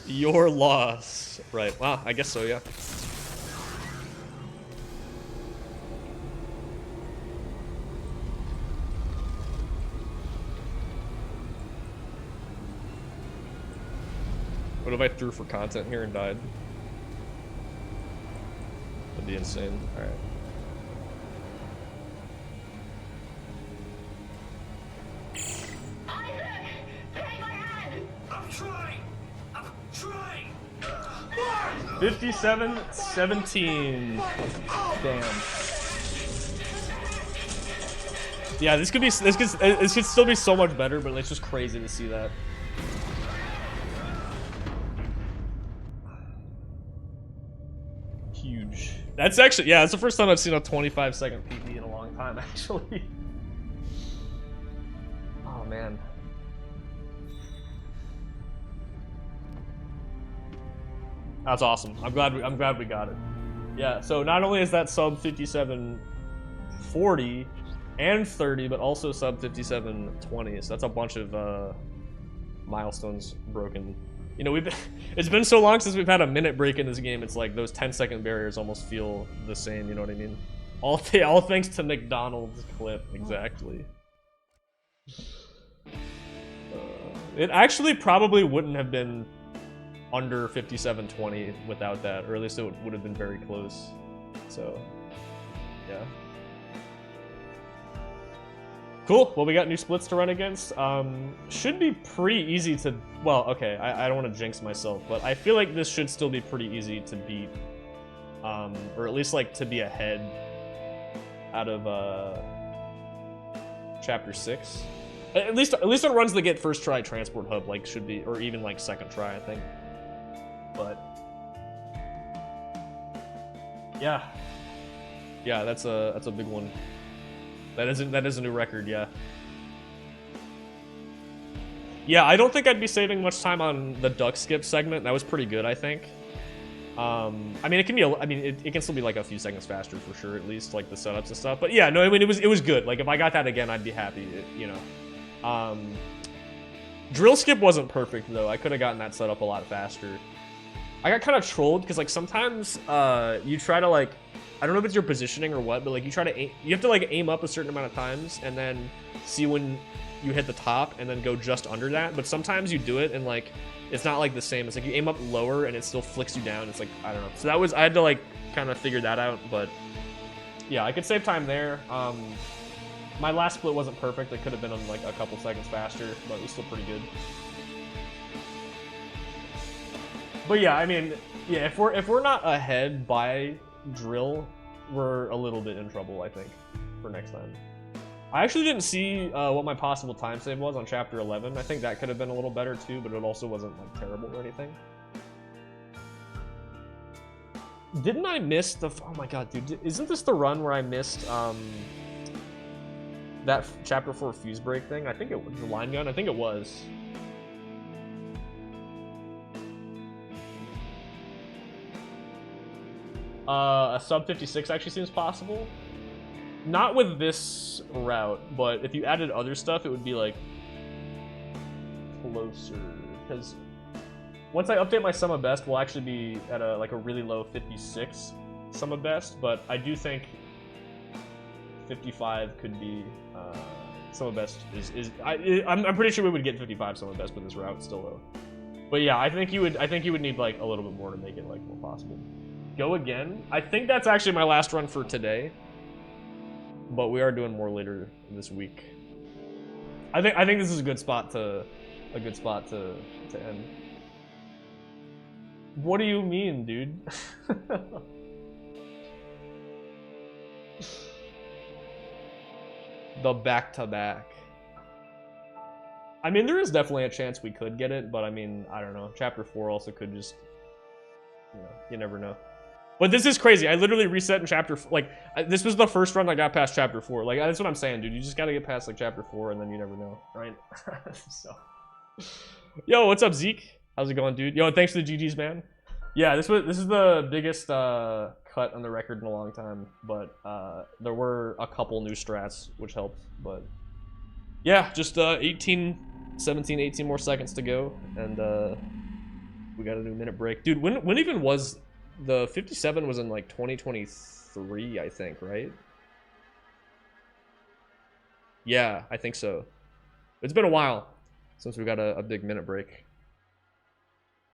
Your loss. Right. Well, I guess so, yeah. What if I threw for content here and died? That'd be insane. Alright. Isaac! Take my hand! I'm trying! I'm trying! 57-17. Damn. Yeah, this could still be so much better, but it's just crazy to see that. Huge. That's actually, yeah, that's the first time I've seen a 25-second PB in a long time, actually. Oh man. That's awesome. I'm glad we got it. Yeah, so not only is that sub 5740 and 30, but also sub 5720. So that's a bunch of milestones broken. You know, it's been so long since we've had a minute break in this game. It's like those 10-second barriers almost feel the same. You know what I mean? All thanks to McDonald's clip, exactly. It actually probably wouldn't have been under 5720 without that, or at least it would have been very close. So, yeah. Cool. Well, we got new splits to run against. Should be pretty easy to... Well, okay, I don't want to jinx myself, but I feel like this should still be pretty easy to beat. Or at least, like, to be ahead out of Chapter 6. At least on runs that get first try transport hub, like, should be... Or even, like, second try, I think. But... Yeah. Yeah, that's a big one. That is a new record, yeah. Yeah, I don't think I'd be saving much time on the duck skip segment. That was pretty good, I think. I mean, it can be. It can still be like a few seconds faster for sure, at least like the setups and stuff. But yeah, no, I mean, it was good. Like if I got that again, I'd be happy. You know. Drill skip wasn't perfect though. I could have gotten that set up a lot faster. I got kind of trolled because like sometimes you try to like. I don't know if it's your positioning or what, but like you try to aim, you have to like aim up a certain amount of times and then see when you hit the top and then go just under that. But sometimes you do it and like it's not like the same. It's like you aim up lower and it still flicks you down. It's like I don't know. So I had to like kind of figure that out. But yeah, I could save time there. My last split wasn't perfect. It could have been on like a couple seconds faster, but it was still pretty good. But yeah, I mean, yeah, if we're not ahead by drill, we're a little bit in trouble, I think, for next time. I actually didn't see what my possible time save was on chapter 11. I think that could have been a little better too, but it also wasn't like terrible or anything. Didn't I miss the... Oh my god, dude, isn't this the run where I missed that chapter 4 fuse break thing? I think it was the line gun. I think it was. A sub 56 actually seems possible. Not with this route, but if you added other stuff, it would be like closer. Because once I update my sum of best, we'll actually be at a really low 56 sum of best. But I do think 55 could be sum of best. I'm pretty sure we would get 55 sum of best with this route still though. But yeah, I think you would need like a little bit more to make it like more possible. Go again. I think that's actually my last run for today, but we are doing more later this week. I think this is a good spot to end. What do you mean, dude? The back-to-back. I mean, there is definitely a chance we could get it, but I mean, I don't know. Chapter 4 also could just, you know, you never know. But this is crazy. I literally reset in chapter, this was the first run I got past chapter 4. Like, that's what I'm saying, dude. You just gotta get past, like, chapter 4, and then you never know, right? So, Yo, what's up, Zeke? How's it going, dude? Yo, thanks for the GGs, man. Yeah, this is the biggest cut on the record in a long time, but there were a couple new strats which helped. But yeah, just 17, 18 more seconds to go, and we got a new minute break, dude. When even was the 57? Was in like 2023, I think, right? Yeah, I think so. It's been a while since we got a big minute break.